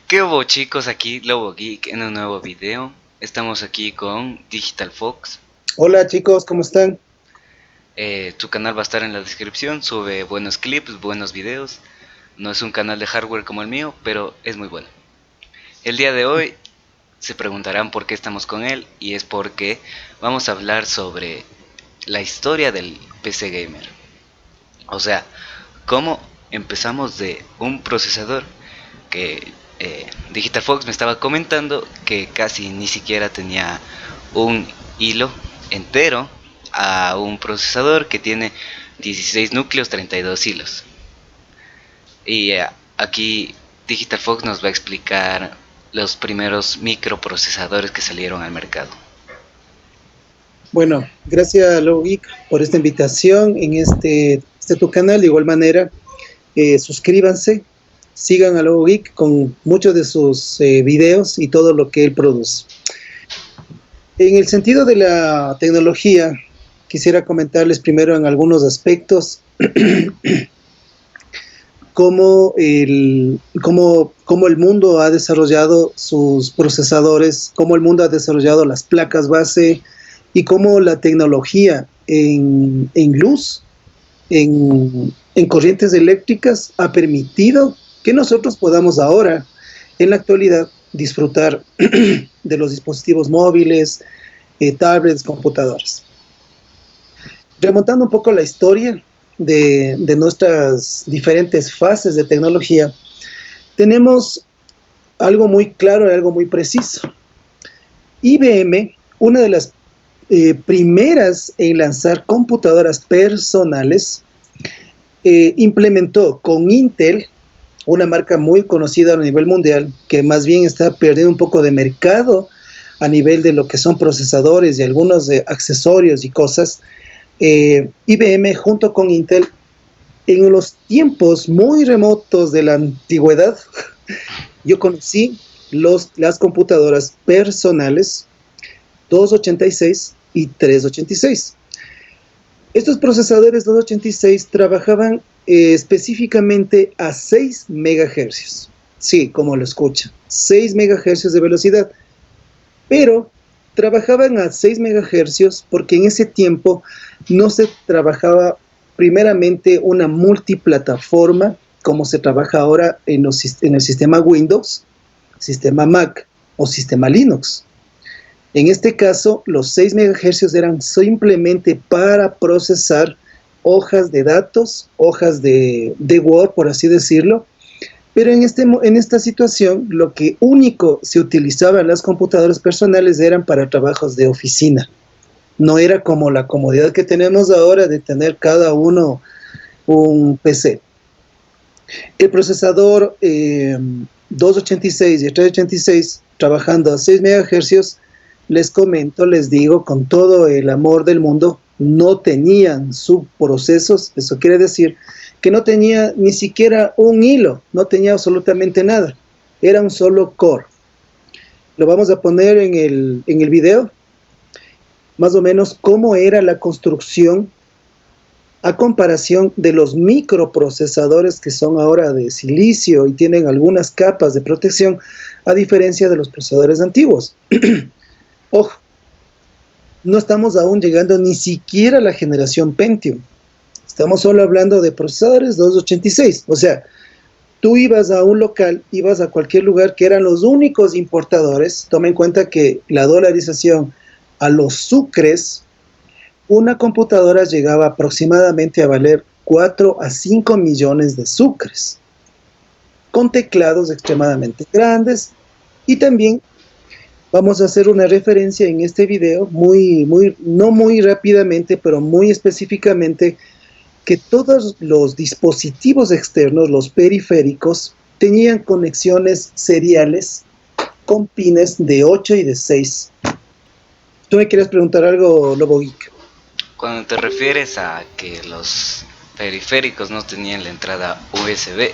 ¿Qué hubo chicos? Aquí Lobo Geek en un nuevo video. Estamos aquí con Digital Fox. Hola chicos, ¿cómo están? Tu canal va a estar en la descripción. Sube buenos clips, buenos videos. No es un canal de hardware como el mío, pero es muy bueno. El día de hoy se preguntarán por qué estamos con él y es porque vamos a hablar sobre la historia del PC gamer. O sea, cómo empezamos de un procesador que Digital Fox me estaba comentando que casi ni siquiera tenía un hilo entero a un procesador que tiene 16 núcleos, 32 hilos. Y aquí Digital Fox nos va a explicar los primeros microprocesadores que salieron al mercado. Bueno, gracias Logic por esta invitación en este tu canal. De igual manera, suscríbanse, sigan a Logic con muchos de sus videos y todo lo que él produce. En el sentido de la tecnología, quisiera comentarles primero en algunos aspectos cómo el mundo ha desarrollado sus procesadores, cómo el mundo ha desarrollado las placas base y cómo la tecnología en luz, en corrientes eléctricas, ha permitido que nosotros podamos ahora, en la actualidad, disfrutar de los dispositivos móviles, tablets, computadoras. Remontando un poco la historia de nuestras diferentes fases de tecnología, tenemos algo muy claro y algo muy preciso. IBM, una de las primeras en lanzar computadoras personales, implementó con Intel, una marca muy conocida a nivel mundial, que más bien está perdiendo un poco de mercado a nivel de lo que son procesadores y algunos accesorios y cosas. IBM junto con Intel, en los tiempos muy remotos de la antigüedad, yo conocí las computadoras personales 286 y 386. Estos procesadores 286 trabajaban específicamente a 6 MHz. Sí, como lo escucha, 6 MHz de velocidad. Pero trabajaban a 6 MHz porque en ese tiempo no se trabajaba primeramente una multiplataforma como se trabaja ahora en el sistema Windows, sistema Mac o sistema Linux. En este caso, los 6 MHz eran simplemente para procesar hojas de datos, hojas de Word, por así decirlo, pero en esta situación, lo que único se utilizaba en las computadoras personales eran para trabajos de oficina. No era como la comodidad que tenemos ahora de tener cada uno un PC. El procesador 286 y 386, trabajando a 6 MHz, les comento, les digo con todo el amor del mundo, no tenían subprocesos. Eso quiere decir que no tenía ni siquiera un hilo, no tenía absolutamente nada, era un solo core. Lo vamos a poner en el video, más o menos cómo era la construcción a comparación de los microprocesadores que son ahora de silicio y tienen algunas capas de protección, a diferencia de los procesadores antiguos. Ojo, no estamos aún llegando ni siquiera a la generación Pentium. Estamos solo hablando de procesadores 286. O sea, tú ibas a un local, ibas a cualquier lugar que eran los únicos importadores. Toma en cuenta que la dolarización a los sucres, una computadora llegaba aproximadamente a valer 4 a 5 millones de sucres, con teclados extremadamente grandes. Y también vamos a hacer una referencia en este video, no muy rápidamente, pero muy específicamente, que todos los dispositivos externos, los periféricos, tenían conexiones seriales con pines de 8 y de 6. ¿Tú me quieres preguntar algo, Lobo Geek? Cuando te refieres a que los periféricos no tenían la entrada USB,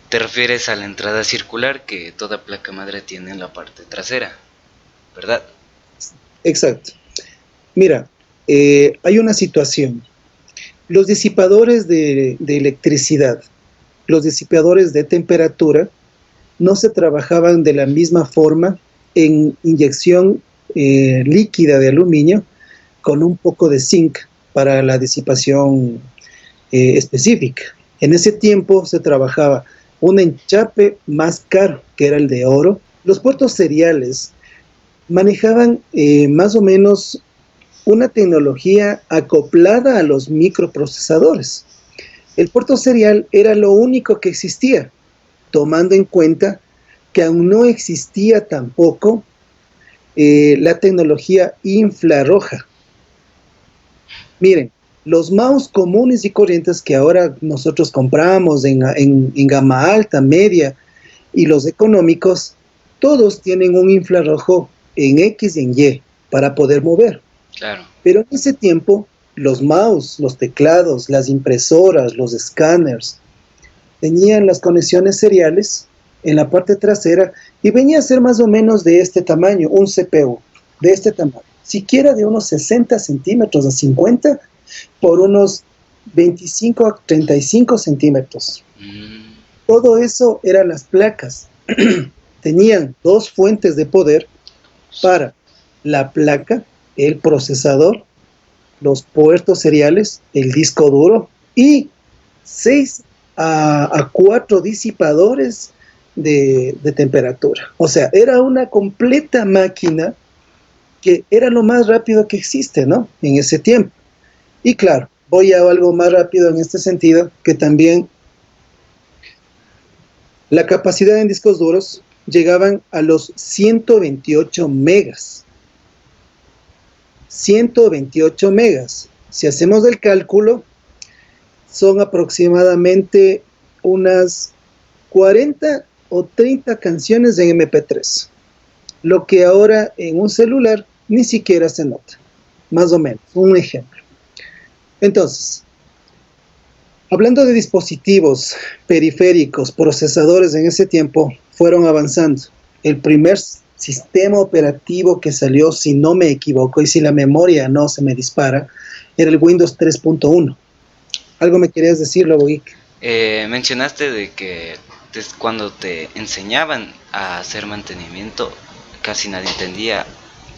te refieres a la entrada circular que toda placa madre tiene en la parte trasera, ¿verdad? Exacto. Mira, hay una situación. Los disipadores de electricidad, los disipadores de temperatura, no se trabajaban de la misma forma en inyección líquida de aluminio con un poco de zinc para la disipación específica. En ese tiempo se trabajaba un enchape más caro, que era el de oro. Los puertos seriales manejaban más o menos una tecnología acoplada a los microprocesadores. El puerto serial era lo único que existía, tomando en cuenta que aún no existía tampoco la tecnología infrarroja. Miren, los mouse comunes y corrientes que ahora nosotros compramos en gama alta, media, y los económicos, todos tienen un infrarrojo en X y en Y para poder mover. Claro. Pero en ese tiempo, los mouse, los teclados, las impresoras, los escáneres, tenían las conexiones seriales en la parte trasera y venía a ser más o menos de este tamaño, un CPU, de este tamaño, siquiera de unos 60 centímetros a 50 por unos 25 a 35 centímetros. Todo eso eran las placas. Tenían dos fuentes de poder para la placa, el procesador, los puertos seriales, el disco duro y 6 a 4 disipadores de temperatura. O sea, era una completa máquina que era lo más rápido que existe, ¿no? En ese tiempo. Y claro, voy a algo más rápido en este sentido, que también la capacidad en discos duros llegaban a los 128 megas. 128 megas. Si hacemos el cálculo, son aproximadamente unas 40 o 30 canciones en MP3. Lo que ahora en un celular ni siquiera se nota. Más o menos, un ejemplo. Entonces, hablando de dispositivos periféricos, procesadores en ese tiempo, fueron avanzando. El primer sistema operativo que salió, si no me equivoco, y si la memoria no se me dispara, era el Windows 3.1. ¿Algo me querías decir, Lobo Geek? Mencionaste de que cuando te enseñaban a hacer mantenimiento, casi nadie entendía.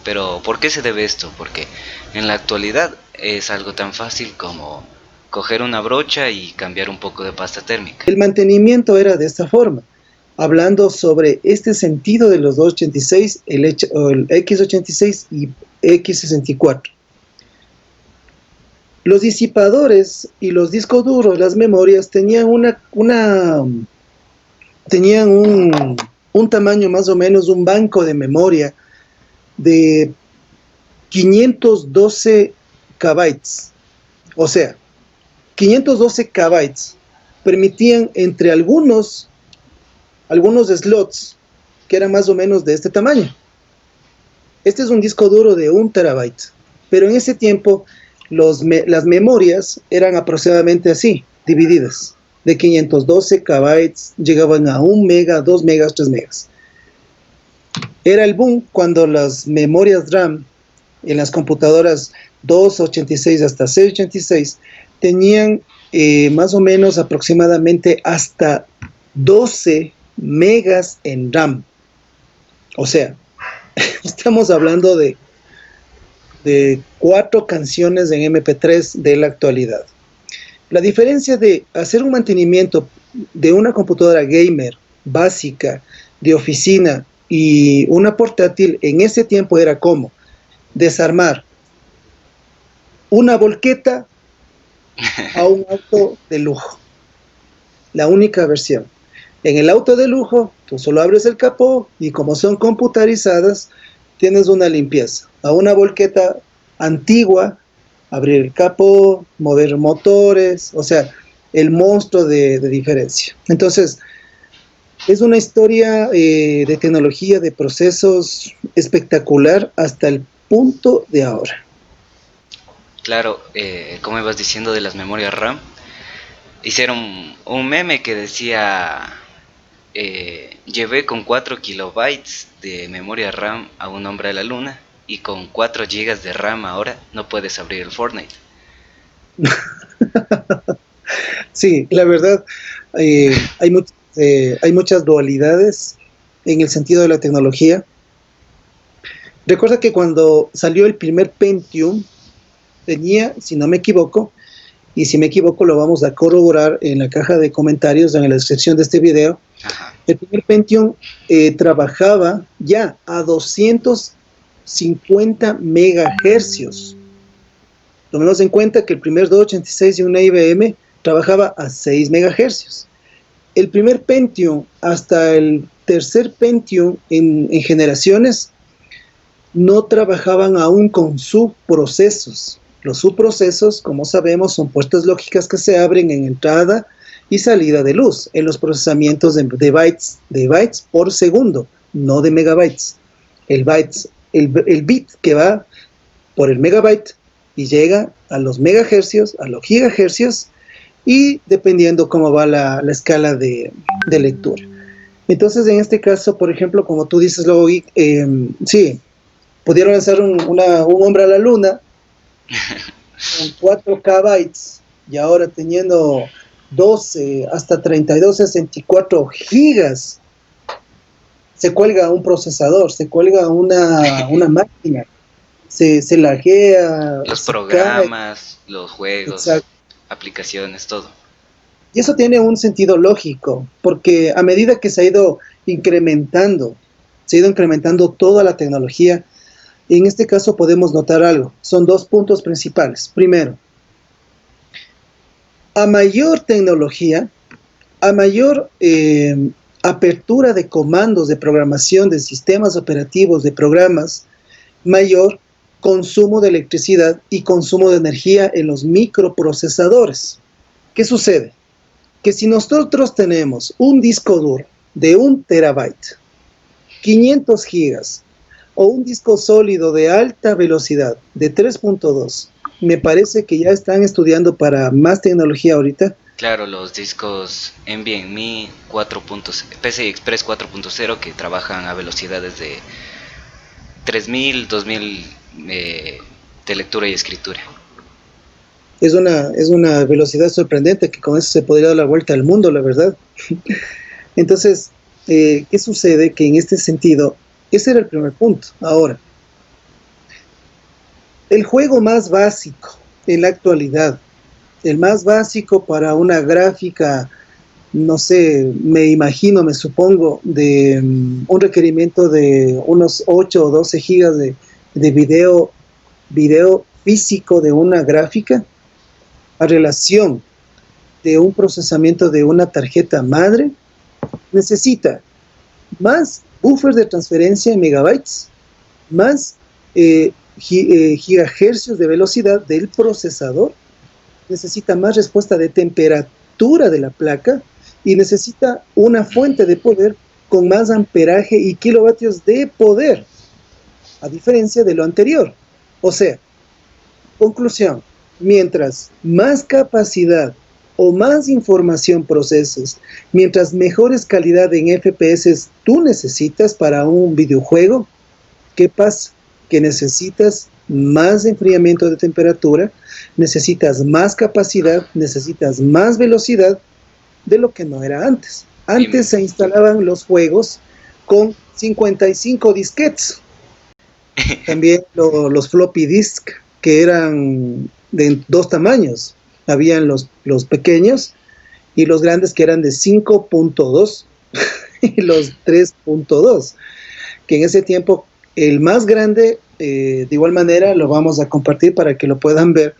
Pero ¿por qué se debe esto? Porque en la actualidad es algo tan fácil como coger una brocha y cambiar un poco de pasta térmica. El mantenimiento era de esta forma. Hablando sobre este sentido de los 286, el X86 y X64. Los disipadores y los discos duros, las memorias, tenían tenían un tamaño más o menos, un banco de memoria de 512 kbytes. O sea, 512 kbytes permitían entre algunos slots que eran más o menos de este tamaño. Este es un disco duro de 1 terabyte, pero en ese tiempo las memorias eran aproximadamente así, divididas. De 512 kbytes llegaban a 1 mega, 2 megas, 3 megas. Era el boom cuando las memorias RAM en las computadoras 286 hasta 686 tenían más o menos aproximadamente hasta 12 megas en RAM. O sea, estamos hablando de 4 canciones en MP3 de la actualidad. La diferencia de hacer un mantenimiento de una computadora gamer básica, de oficina, y una portátil en ese tiempo era como desarmar una volqueta a un auto de lujo. La única versión. En el auto de lujo, tú solo abres el capó y como son computarizadas, tienes una limpieza. A una volqueta antigua, abrir el capó, mover motores, o sea, el monstruo de diferencia. Entonces, es una historia de tecnología, de procesos espectacular hasta el punto de ahora. Claro, como ibas diciendo de las memorias RAM, hicieron un meme que decía, llevé con 4 kilobytes de memoria RAM a un hombre a la luna y con 4 gigas de RAM ahora no puedes abrir el Fortnite. Sí, la verdad, hay muchas hay muchas dualidades en el sentido de la tecnología. Recuerda que cuando salió el primer Pentium, tenía, si no me equivoco, y si me equivoco lo vamos a corroborar en la caja de comentarios, en la descripción de este video. Ajá. El primer Pentium trabajaba ya a 250 megahercios. Tomemos en cuenta que el primer 286 de una IBM trabajaba a 6 megahercios. El primer Pentium hasta el tercer Pentium en generaciones no trabajaban aún con subprocesos. Los subprocesos, como sabemos, son puertas lógicas que se abren en entrada y salida de luz en los procesamientos de bytes por segundo, no de megabytes. El bit que va por el megabyte y llega a los megahercios, a los gigahercios, y dependiendo cómo va la escala de lectura. Entonces, en este caso, por ejemplo, como tú dices, Logi, sí, pudieron lanzar un hombre a la luna con 4 KB y ahora teniendo 12 hasta 32, 64 gigas, se cuelga un procesador, se cuelga una máquina, se laguea, los se programas, cae. Los juegos, exacto, aplicaciones, todo. Y eso tiene un sentido lógico, porque a medida que se ha ido incrementando toda la tecnología. En este caso podemos notar algo, son 2 puntos principales. Primero, a mayor tecnología, a mayor apertura de comandos, de programación, de sistemas operativos, de programas, mayor consumo de electricidad y consumo de energía en los microprocesadores. ¿Qué sucede? Que si nosotros tenemos un disco duro de 1 terabyte, 500 gigas, o un disco sólido de alta velocidad de 3.2, me parece que ya están estudiando para más tecnología ahorita. Claro, los discos NVMe 4.0, PCI Express 4.0 que trabajan a velocidades de 3000, 2000 de lectura y escritura. Es una velocidad sorprendente que con eso se podría dar la vuelta al mundo, la verdad. Entonces, ¿qué sucede? Que en este sentido, ese era el primer punto. Ahora, el juego más básico en la actualidad, el más básico para una gráfica, no sé, me supongo, de un requerimiento de unos 8 o 12 gigas de video físico de una gráfica, a relación de un procesamiento de una tarjeta madre, necesita más buffer de transferencia en megabytes, más gigahercios de velocidad del procesador, necesita más respuesta de temperatura de la placa y necesita una fuente de poder con más amperaje y kilovatios de poder, a diferencia de lo anterior. O sea, conclusión, mientras más capacidad o más información proceses, mientras mejores calidad en FPS tú necesitas para un videojuego, ¿qué pasa? Que necesitas más enfriamiento de temperatura, necesitas más capacidad, necesitas más velocidad de lo que no era antes. Antes se instalaban los juegos con 55 disquetes. También los floppy disk, que eran de 2 tamaños. Habían los pequeños y los grandes, que eran de 5.2 y los 3.2, que en ese tiempo el más grande, de igual manera lo vamos a compartir para que lo puedan ver,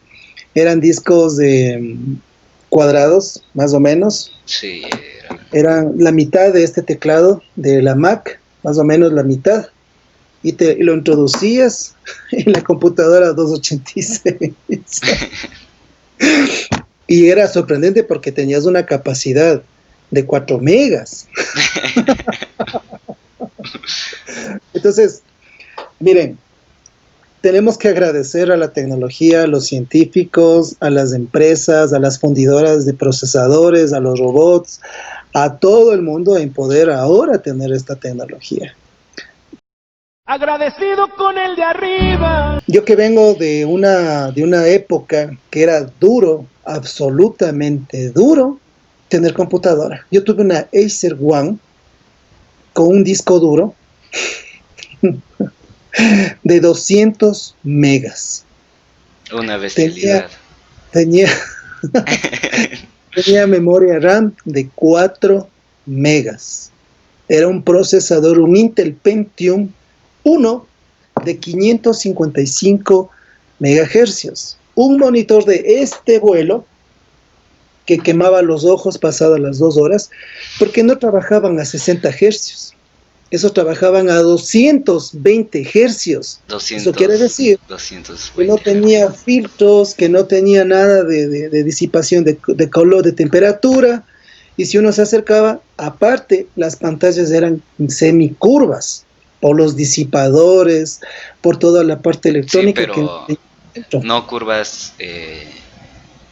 eran discos de cuadrados, más o menos. Sí, eran la mitad de este teclado de la Mac, más o menos la mitad, y lo introducías en la computadora 286. Y era sorprendente porque tenías una capacidad de 4 megas. Entonces, miren, tenemos que agradecer a la tecnología, a los científicos, a las empresas, a las fundidoras de procesadores, a los robots, a todo el mundo en poder ahora tener esta tecnología. Agradecido con el de arriba. Yo que vengo de una época que era duro, absolutamente duro, tener computadora. Yo tuve una Acer One con un disco duro de 200 megas. Una Tenía, bestialidad. tenía, tenía memoria RAM de 4 megas. Era un procesador, un Intel Pentium 1 de 555 megahercios. Un monitor de este vuelo que quemaba los ojos pasadas las 2 horas, porque no trabajaban a 60 hercios. Esos trabajaban a 220 hercios. Eso quiere 200, decir que no 220 tenía Hz. filtros, que no tenía nada de disipación de color, de temperatura. Y si uno se acercaba, aparte, las pantallas eran semicurvas por los disipadores, por toda la parte Sí, electrónica que pero tenía dentro. no curvas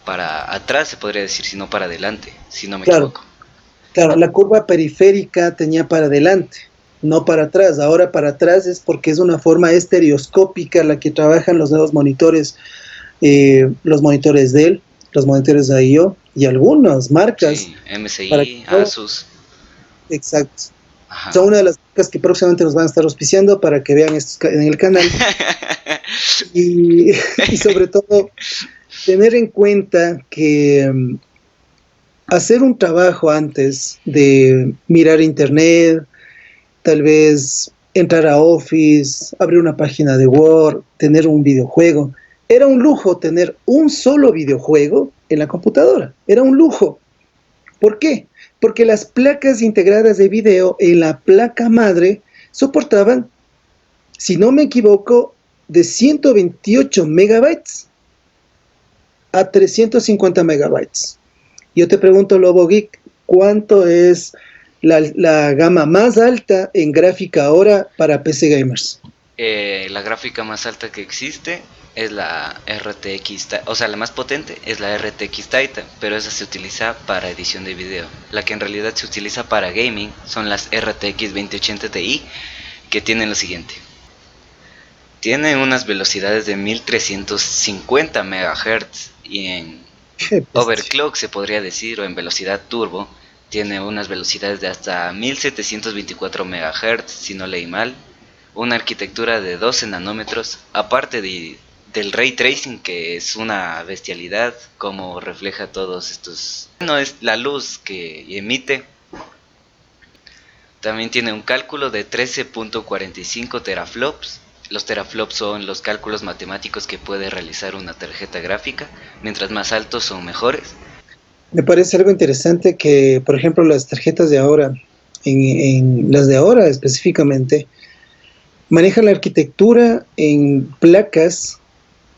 para atrás, se podría decir, sino para adelante, si no me Claro, equivoco. claro, la curva periférica tenía para adelante, no para atrás. Ahora para atrás es porque es una forma estereoscópica la que trabajan los nuevos monitores, los monitores Dell, los monitores AIO y algunas marcas Sí, para que MSI, no, Asus. exacto. Ajá. Son una de las marcas que próximamente nos van a estar auspiciando para que vean en el canal. Y, y sobre todo, tener en cuenta que hacer un trabajo antes de mirar internet, tal vez entrar a Office, abrir una página de Word, tener un videojuego. Era un lujo tener un solo videojuego en la computadora. Era un lujo. ¿Por qué? Porque las placas integradas de video en la placa madre soportaban, si no me equivoco, de 128 megabytes a 350 megabytes. Yo te pregunto, Lobo Geek, ¿cuánto es la gama más alta en gráfica ahora para PC gamers? La gráfica más alta que existe es la RTX, o sea, la más potente es la RTX Titan, pero esa se utiliza para edición de video. La que en realidad se utiliza para gaming son las RTX 2080 Ti, que tienen lo siguiente. Tienen unas velocidades de 1350 MHz y en Qué bestia. overclock se podría decir, o en velocidad turbo, tiene unas velocidades de hasta 1724 MHz, si no leí mal, una arquitectura de 12 nanómetros, aparte del ray tracing, que es una bestialidad, como refleja todos estos... No es la luz que emite. También tiene un cálculo de 13.45 teraflops. Los teraflops son los cálculos matemáticos que puede realizar una tarjeta gráfica. Mientras más altos son mejores. Me parece algo interesante que, por ejemplo, las tarjetas de ahora, en las de ahora específicamente, manejan la arquitectura en placas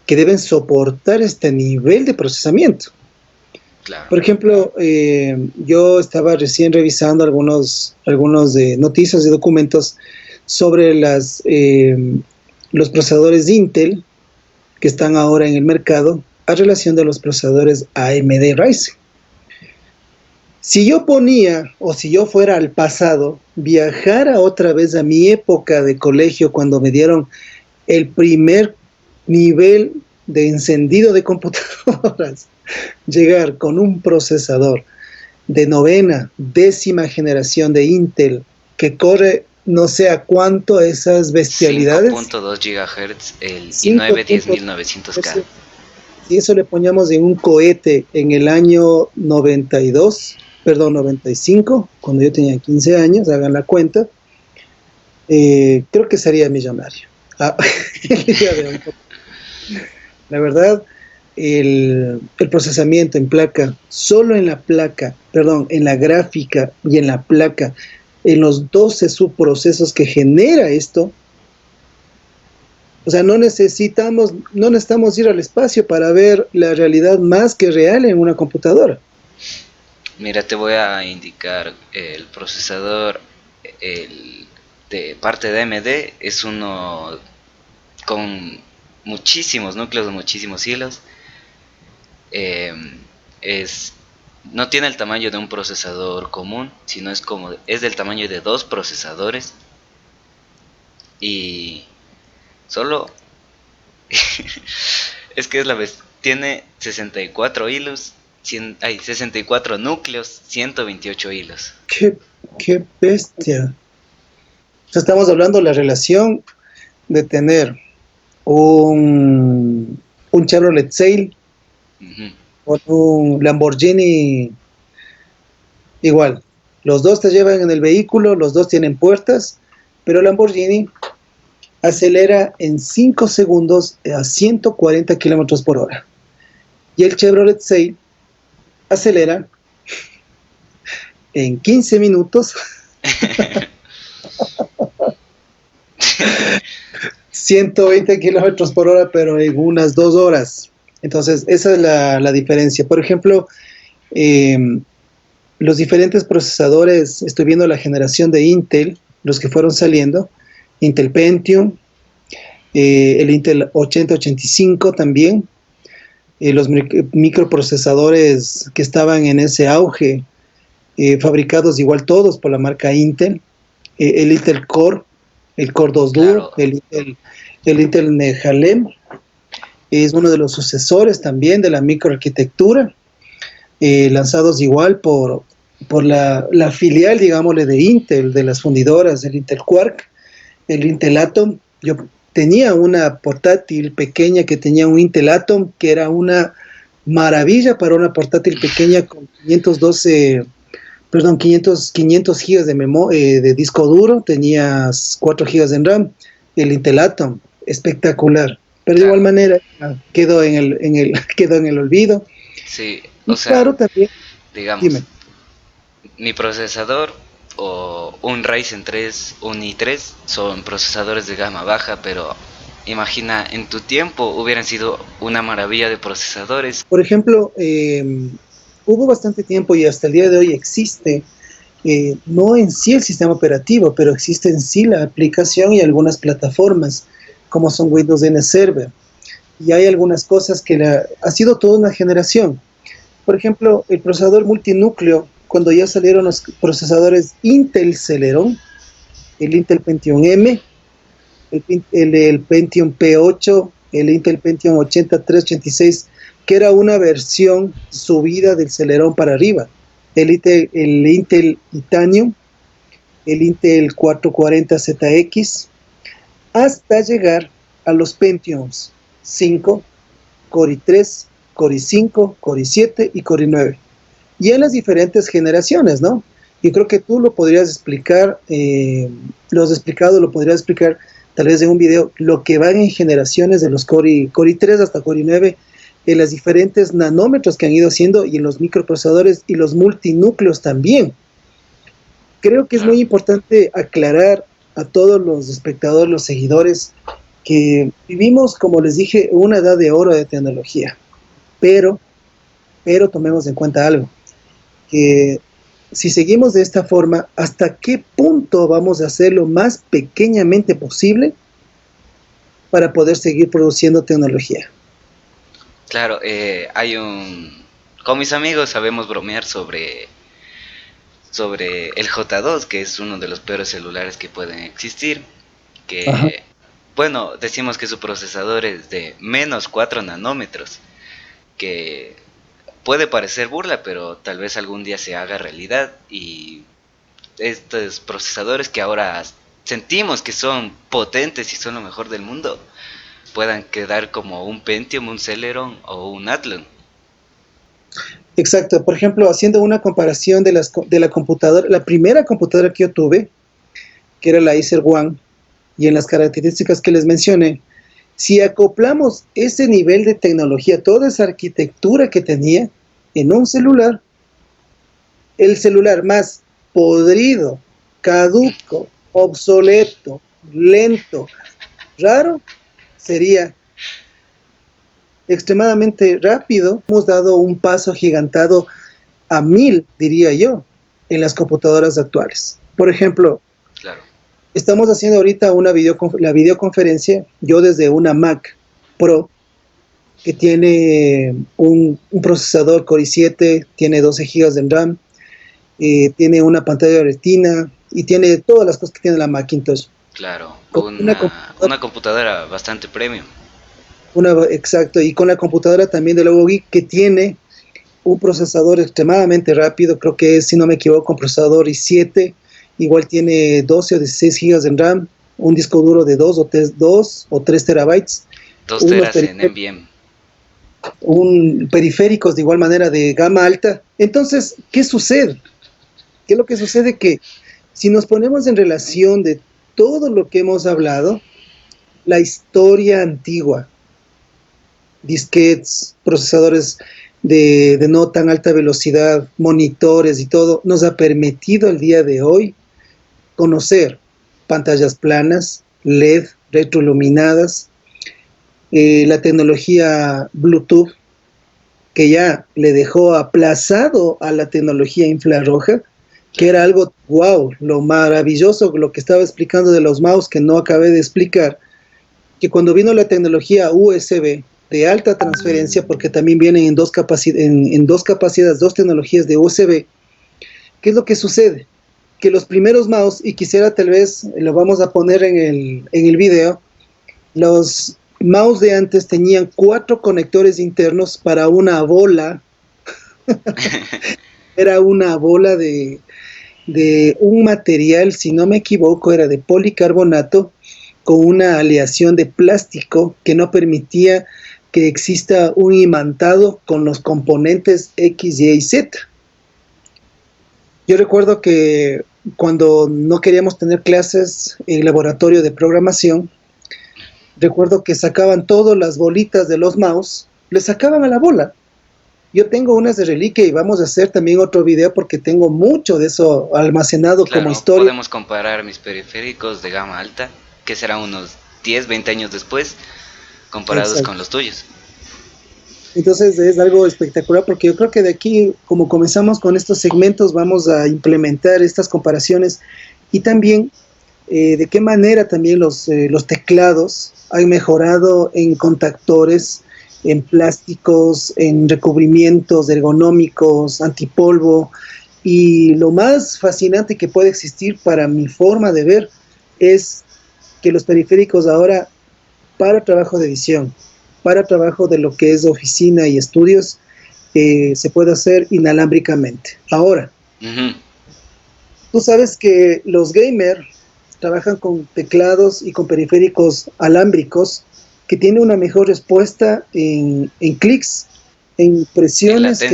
que deben soportar este nivel de procesamiento. Claro. Por ejemplo, yo estaba recién revisando algunos de noticias y documentos sobre los procesadores de Intel que están ahora en el mercado a relación de los procesadores AMD Ryzen. Si yo ponía, o si yo fuera al pasado, viajara otra vez a mi época de colegio cuando me dieron el primer nivel de encendido de computadoras, llegar con un procesador de novena, décima generación de Intel que corre no sé a cuánto esas bestialidades, 5.2 GHz el i9 10900K. 5.3, si eso le poníamos en un cohete en el año 92, perdón, 95, cuando yo tenía 15 años, hagan la cuenta, creo que sería millonario. Ah, el día de hoy. La verdad, el procesamiento en placa, solo en la placa, perdón, en la gráfica y en la placa, en los 12 subprocesos que genera esto, o sea, no necesitamos ir al espacio para ver la realidad más que real en una computadora. Mira, te voy a indicar el procesador de parte de AMD es uno con muchísimos núcleos, muchísimos hilos. Eh, es no tiene el tamaño de un procesador común, sino es del tamaño de dos procesadores y solo es que es la vez tiene 64 hilos, hay 64 núcleos, 128 hilos. Qué bestia. O sea, estamos hablando de la relación de tener un Chevrolet Sail Ujú. con un Lamborghini igual. Los dos te llevan en el vehículo, los dos tienen puertas, pero Lamborghini acelera en 5 segundos a 140 kilómetros por hora. Y el Chevrolet Sail acelera en 15 minutos 120 kilómetros por hora, pero en unas 2 horas. Entonces, esa es la diferencia. Por ejemplo, eh, los diferentes procesadores, estoy viendo la generación de Intel, los que fueron saliendo, Intel Pentium, el Intel 8085 también, los microprocesadores que estaban en ese auge, fabricados igual todos por la marca Intel, el Intel Core, el Core 2 Duo, Claro. el Intel Nehalem, es uno de los sucesores también de la microarquitectura, lanzados igual por la filial, digámosle, de Intel, de las fundidoras, el Intel Quark, el Intel Atom. Yo tenía una portátil pequeña que tenía un Intel Atom, que era una maravilla para una portátil pequeña con 500 gigas de disco duro, tenías 4 gigas de RAM, el Intel Atom, espectacular. Pero de igual Claro. manera quedó quedó en el olvido. Sí, Y o sea, claro, también, digamos, dime. mi procesador o un Ryzen 3, un i3 son procesadores de gama baja, pero imagina, en tu tiempo hubieran sido una maravilla de procesadores. Por ejemplo, hubo bastante tiempo y hasta el día de hoy existe, no en sí el sistema operativo, pero existe en sí la aplicación y algunas plataformas, como son Windows N Server. Y hay algunas cosas que ha sido toda una generación. Por ejemplo, el procesador multinúcleo, cuando ya salieron los procesadores Intel Celeron, el Intel Pentium M, el Pentium P8, el Intel Pentium 8386, que era una versión subida del Celeron para arriba, el Intel Titanium, el Intel 440ZX, hasta llegar a los Pentiums 5, Core i3, Core i5, Core i7 y Core i9. Y en las diferentes generaciones, ¿no? Yo creo que tú lo podrías explicar, lo has explicado, lo podrías explicar tal vez en un video, lo que van en generaciones de los Core i3 hasta Core i9, en las diferentes nanómetros que han ido haciendo y en los microprocesadores y los multinúcleos también. Creo que es Claro. muy importante aclarar a todos los espectadores, los seguidores, que vivimos, como les dije, una edad de oro de tecnología, pero tomemos en cuenta algo, que si seguimos de esta forma, ¿hasta qué punto vamos a hacer lo más pequeñamente posible para poder seguir produciendo tecnología? Claro, con mis amigos sabemos bromear sobre el J2, que es uno de los peores celulares que pueden existir, Ajá. que, bueno, decimos que su procesador es de menos 4 nanómetros, que puede parecer burla, pero tal vez algún día se haga realidad y estos procesadores que ahora sentimos que son potentes y son lo mejor del mundo, puedan quedar como un Pentium, un Celeron o un Athlon. Exacto. Por ejemplo, haciendo una comparación de la computadora, la primera computadora que yo tuve, que era la Acer One, y en las características que les mencioné, si acoplamos ese nivel de tecnología, toda esa arquitectura que tenía en un celular, el celular más podrido, caduco, obsoleto, lento, raro, sería extremadamente rápido. Hemos dado un paso agigantado a 1000, diría yo, en las computadoras actuales. Por ejemplo, Claro. estamos haciendo ahorita la videoconferencia, yo desde una Mac Pro, que tiene un procesador Core i7, tiene 12 GB de RAM, tiene una pantalla de retina y tiene todas las cosas que tiene la Macintosh. Claro, Con una computadora bastante premium. exacto, y con la computadora también de la Geek, que tiene un procesador extremadamente rápido, creo que es, si no me equivoco, un procesador i7, igual tiene 12 o 16 gigas en RAM, un disco duro de 2 o 3 terabytes, 2 unos teras en NVMe. periféricos de igual manera de gama alta. Entonces, ¿qué sucede? ¿Qué es lo que sucede? Que si nos ponemos en relación de todo lo que hemos hablado, la historia antigua, disquetes, procesadores de no tan alta velocidad, monitores y todo, nos ha permitido el día de hoy conocer pantallas planas, LED, retroiluminadas, la tecnología Bluetooth, que ya le dejó aplazado a la tecnología infrarroja, que era algo, wow, lo maravilloso, lo que estaba explicando de los mouse que no acabé de explicar, que cuando vino la tecnología USB de alta transferencia, porque también vienen en dos capacidades, dos tecnologías de USB, ¿qué es lo que sucede? Que los primeros mouse, y quisiera tal vez, lo vamos a poner en el video, los mouse de antes tenían 4 conectores internos para una bola, era una bola de un material, si no me equivoco, era de policarbonato, con una aleación de plástico que no permitía que exista un imantado con los componentes X, Y y Z. Yo recuerdo que cuando no queríamos tener clases en laboratorio de programación, recuerdo que sacaban todas las bolitas de los mouse, le sacaban a la bola. Yo tengo unas de reliquia y vamos a hacer también otro video porque tengo mucho de eso almacenado como historia. Podemos comparar mis periféricos de gama alta, que serán unos 10, 20 años después, comparados Exacto. con los tuyos. Entonces es algo espectacular porque yo creo que de aquí, como comenzamos con estos segmentos, vamos a implementar estas comparaciones y también de qué manera también los teclados han mejorado en contactores, en plásticos, en recubrimientos ergonómicos, antipolvo, y lo más fascinante que puede existir para mi forma de ver es que los periféricos ahora, para trabajo de edición, para trabajo de lo que es oficina y estudios, se puede hacer inalámbricamente. Ahora, tú sabes que los gamers trabajan con teclados y con periféricos alámbricos que tienen una mejor respuesta en clics, en presiones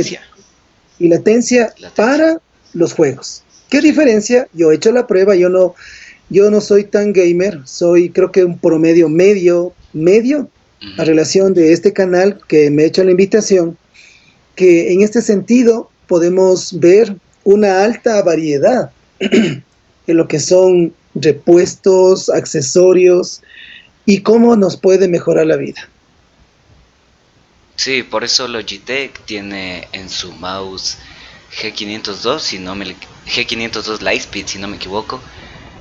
y latencia para los juegos. ¿Qué diferencia? Yo he hecho la prueba, yo no soy tan gamer, soy creo que un promedio medio, a relación de este canal que me ha hecho la invitación, que en este sentido podemos ver una alta variedad en lo que son repuestos, accesorios y cómo nos puede mejorar la vida. Sí, por eso Logitech tiene en su mouse G502 Lightspeed, si no me equivoco.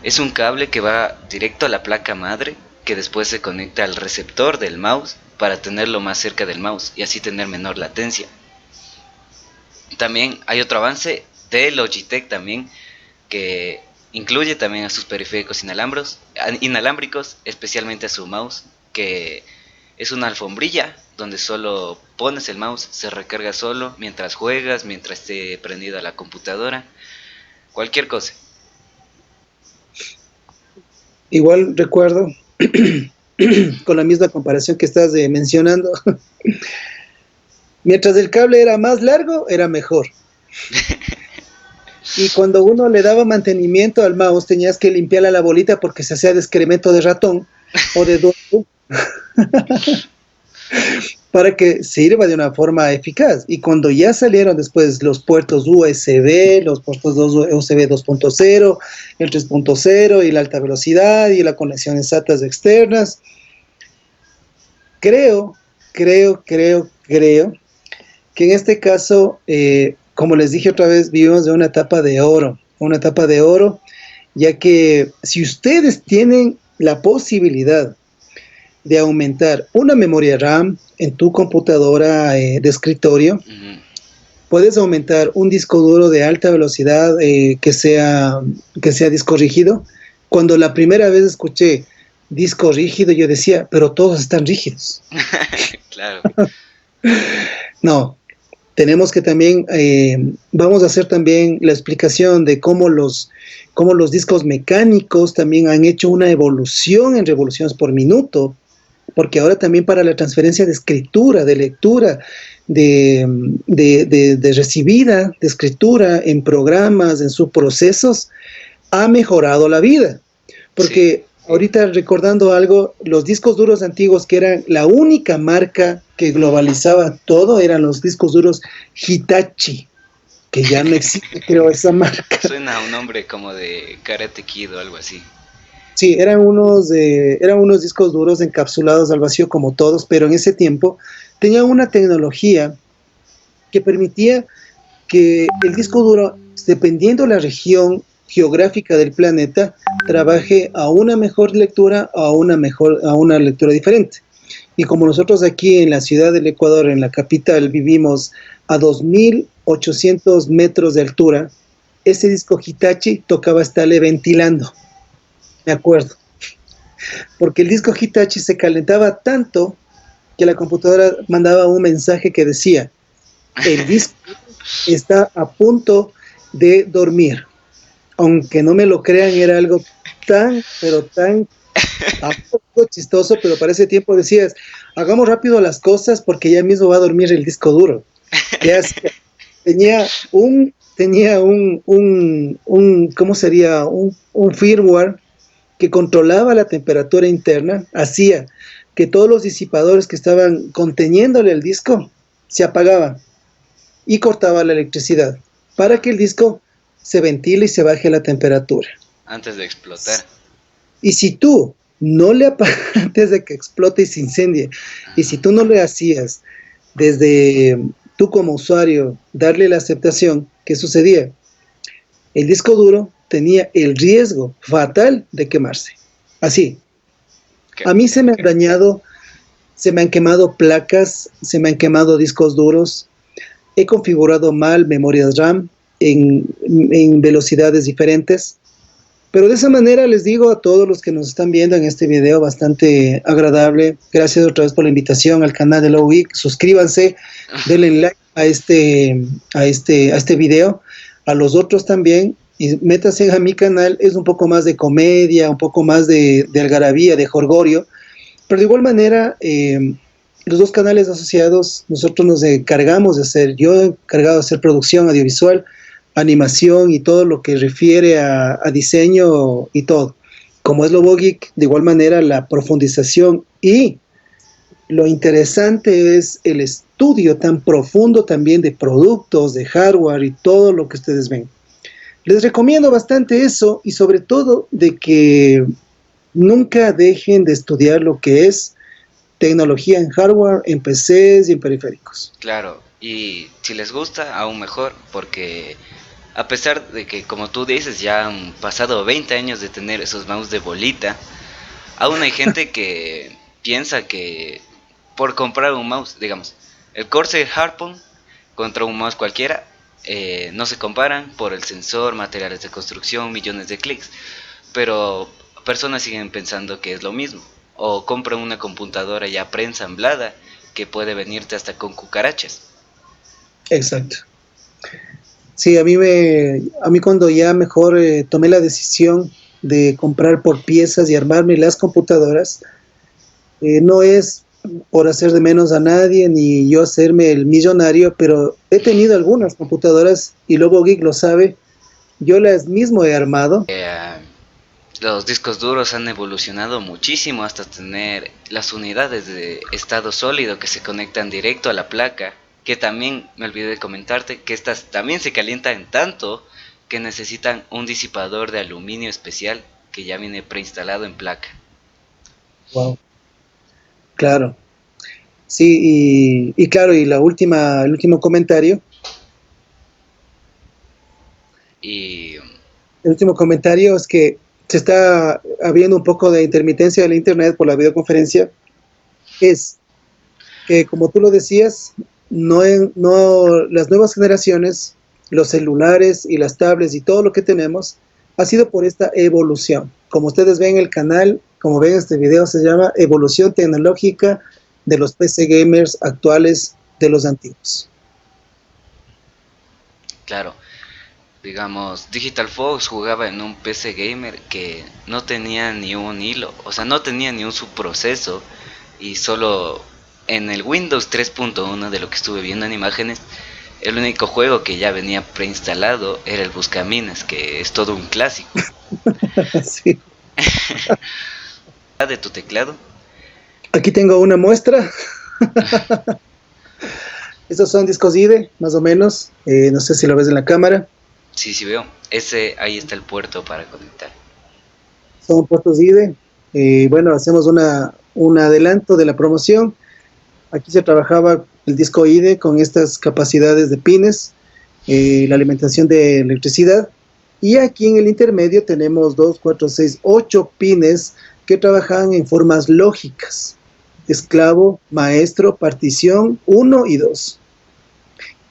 Es un cable que va directo a la placa madre, que después se conecta al receptor del mouse para tenerlo más cerca del mouse y así tener menor latencia. También hay otro avance de Logitech también, que incluye también a sus periféricos inalámbricos, especialmente a su mouse, que es una alfombrilla donde solo pones el mouse, se recarga solo mientras juegas, mientras esté prendida la computadora, cualquier cosa. Igual recuerdo, con la misma comparación que estás mencionando, mientras el cable era más largo, era mejor. Y cuando uno le daba mantenimiento al mouse, tenías que limpiarle la bolita porque se hacía de excremento de ratón o de duende para que sirva de una forma eficaz. Y cuando ya salieron después los puertos USB, los puertos USB 2.0, el 3.0 y la alta velocidad y las conexiones SATA externas, creo que en este caso, como les dije otra vez, vivimos de una etapa de oro, ya que si ustedes tienen la posibilidad de aumentar una memoria RAM en tu computadora de escritorio, puedes aumentar un disco duro de alta velocidad que sea disco rígido. Cuando la primera vez escuché disco rígido, yo decía, pero todos están rígidos. Claro. No, tenemos que también, vamos a hacer también la explicación de cómo los discos mecánicos también han hecho una evolución en revoluciones por minuto, porque ahora también para la transferencia de escritura, de lectura, de recibida, de escritura en programas, en subprocesos, ha mejorado la vida. Porque sí, ahorita recordando algo, los discos duros antiguos, que eran la única marca que globalizaba todo, eran los discos duros Hitachi, que ya no existe, creo, esa marca. Suena a un nombre como de Karate Kid o algo así. Sí, eran unos discos duros encapsulados al vacío como todos, pero en ese tiempo tenían una tecnología que permitía que el disco duro, dependiendo de la región geográfica del planeta, trabaje a una mejor lectura o a una lectura diferente. Y como nosotros aquí en la ciudad del Ecuador, en la capital, vivimos a 2.800 metros de altura, ese disco Hitachi tocaba estarle ventilando, me acuerdo, porque el disco Hitachi se calentaba tanto que la computadora mandaba un mensaje que decía: el disco está a punto de dormir. Aunque no me lo crean, era algo tan, pero tan chistoso, pero para ese tiempo decías, hagamos rápido las cosas porque ya mismo va a dormir el disco duro. Ya tenía ¿cómo sería? Un firmware que controlaba la temperatura interna, hacía que todos los disipadores que estaban conteniéndole el disco se apagaban y cortaba la electricidad para que el disco se ventile y se baje la temperatura. Antes de explotar. Y si tú no le apagas antes de que explote y se incendie, y si tú no le hacías desde tú como usuario darle la aceptación, ¿qué sucedía? El disco duro tenía el riesgo fatal de quemarse. Así. A mí se me han dañado, se me han quemado placas, se me han quemado discos duros, he configurado mal memorias RAM en velocidades diferentes, pero de esa manera les digo a todos los que nos están viendo en este video bastante agradable, gracias otra vez por la invitación al canal de Low Geek, suscríbanse, denle like a este video, a los otros también, y métanse a mi canal, es un poco más de comedia, un poco más de algarabía, de jolgorio, pero de igual manera, los dos canales asociados, nosotros nos encargamos de hacer, yo he encargado de hacer producción audiovisual, animación y todo lo que refiere a diseño y todo. Como es Lobo Geek, de igual manera la profundización y lo interesante es el estudio tan profundo también de productos, de hardware y todo lo que ustedes ven. Les recomiendo bastante eso y sobre todo de que nunca dejen de estudiar lo que es tecnología en hardware, en PCs y en periféricos. Claro, y si les gusta, aún mejor, porque a pesar de que, como tú dices, ya han pasado 20 años de tener esos mouse de bolita, aún hay gente que piensa que por comprar un mouse, digamos, el Corsair Harpoon contra un mouse cualquiera, no se comparan por el sensor, materiales de construcción, millones de clics, pero personas siguen pensando que es lo mismo, o compran una computadora ya preensamblada que puede venirte hasta con cucarachas. Exacto. Sí, a mí cuando ya mejor tomé la decisión de comprar por piezas y armarme las computadoras, no es por hacer de menos a nadie ni yo hacerme el millonario, pero he tenido algunas computadoras y Lobo Geek lo sabe, yo las mismo he armado. Los discos duros han evolucionado muchísimo hasta tener las unidades de estado sólido que se conectan directo a la placa, que también me olvidé de comentarte que estas también se calientan tanto que necesitan un disipador de aluminio especial que ya viene preinstalado en placa. Wow. Claro. Sí, y claro, y el último comentario. Y el último comentario es que se está habiendo un poco de intermitencia del internet por la videoconferencia, es que como tú lo decías, no las nuevas generaciones, los celulares y las tablets y todo lo que tenemos, ha sido por esta evolución. Como ustedes ven el canal, como ven este video, se llama Evolución Tecnológica de los PC Gamers Actuales de los Antiguos. Claro, digamos, Digital Fox jugaba en un PC gamer que no tenía ni un hilo, o sea, no tenía ni un subproceso y solo en el Windows 3.1 de lo que estuve viendo en imágenes, el único juego que ya venía preinstalado era el Buscaminas, que es todo un clásico. Sí. De tu teclado, Aquí tengo una muestra. Estos son discos IDE, más o menos. No sé si lo ves en la cámara. sí, sí veo, ese ahí está el puerto para conectar. Son puertos IDE. Bueno, hacemos un adelanto de la promoción. Aquí se trabajaba el disco IDE con estas capacidades de pines, la alimentación de electricidad. Y aquí en el intermedio tenemos 2, 4, 6, 8 pines que trabajan en formas lógicas. Esclavo, maestro, partición 1 y 2.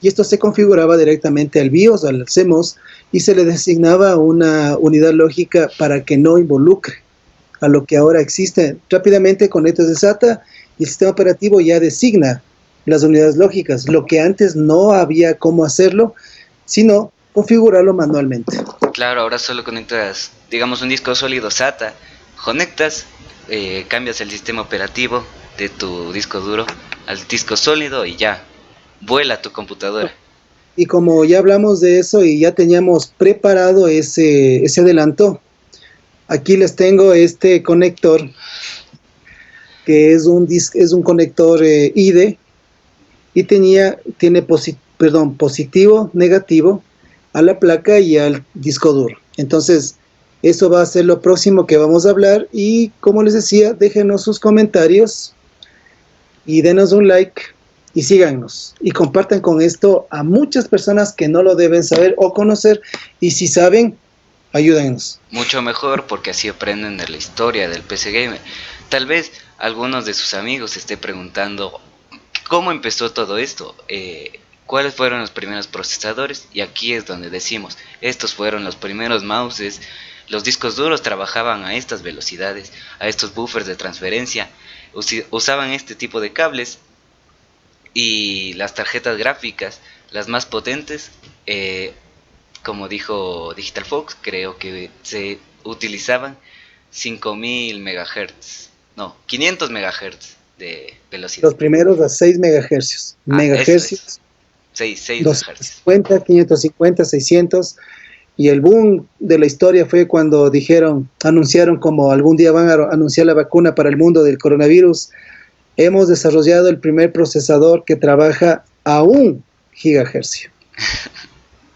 Y esto se configuraba directamente al BIOS, al CMOS, y se le designaba una unidad lógica para que no involucre a lo que ahora existe. Rápidamente conectas de SATA y el sistema operativo ya designa las unidades lógicas, lo que antes no había cómo hacerlo, sino configurarlo manualmente. Claro, ahora solo conectas, digamos, un disco sólido SATA, conectas, cambias el sistema operativo de tu disco duro al disco sólido y ya, vuela tu computadora. Y como ya hablamos de eso y ya teníamos preparado ese adelanto, aquí les tengo este conector, que es un conector IDE, y tiene positivo, negativo a la placa y al disco duro. Entonces, eso va a ser lo próximo que vamos a hablar y como les decía, déjenos sus comentarios y denos un like y síganos y compartan con esto a muchas personas que no lo deben saber o conocer y si saben, ayúdennos. Mucho mejor porque así aprenden de la historia del PC Gamer. Tal vez algunos de sus amigos se esté preguntando cómo empezó todo esto, cuáles fueron los primeros procesadores y aquí es donde decimos, estos fueron los primeros mouses, los discos duros trabajaban a estas velocidades, a estos buffers de transferencia, usaban este tipo de cables y las tarjetas gráficas, las más potentes, eh, como dijo Digital Fox, creo que se utilizaban 5000 MHz, no, 500 MHz de velocidad. Los primeros a 6 megahercios, Ah, eso, 6 MHz. 250, 550, 600. Y el boom de la historia fue cuando anunciaron como algún día van a anunciar la vacuna para el mundo del coronavirus. Hemos desarrollado el primer procesador que trabaja a 1 gigahercio.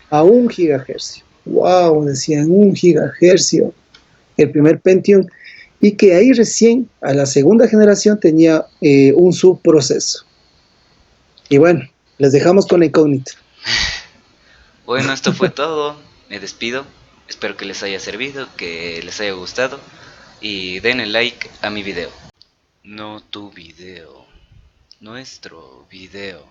A 1 gigahercio. Wow, decían 1 gigahercio. El primer Pentium. Y que ahí recién, a la segunda generación, tenía un subproceso. Y bueno, les dejamos con la incógnita. Bueno, esto fue todo. Me despido. Espero que les haya servido, que les haya gustado. Y denle like a mi video. No tu video. Nuestro video.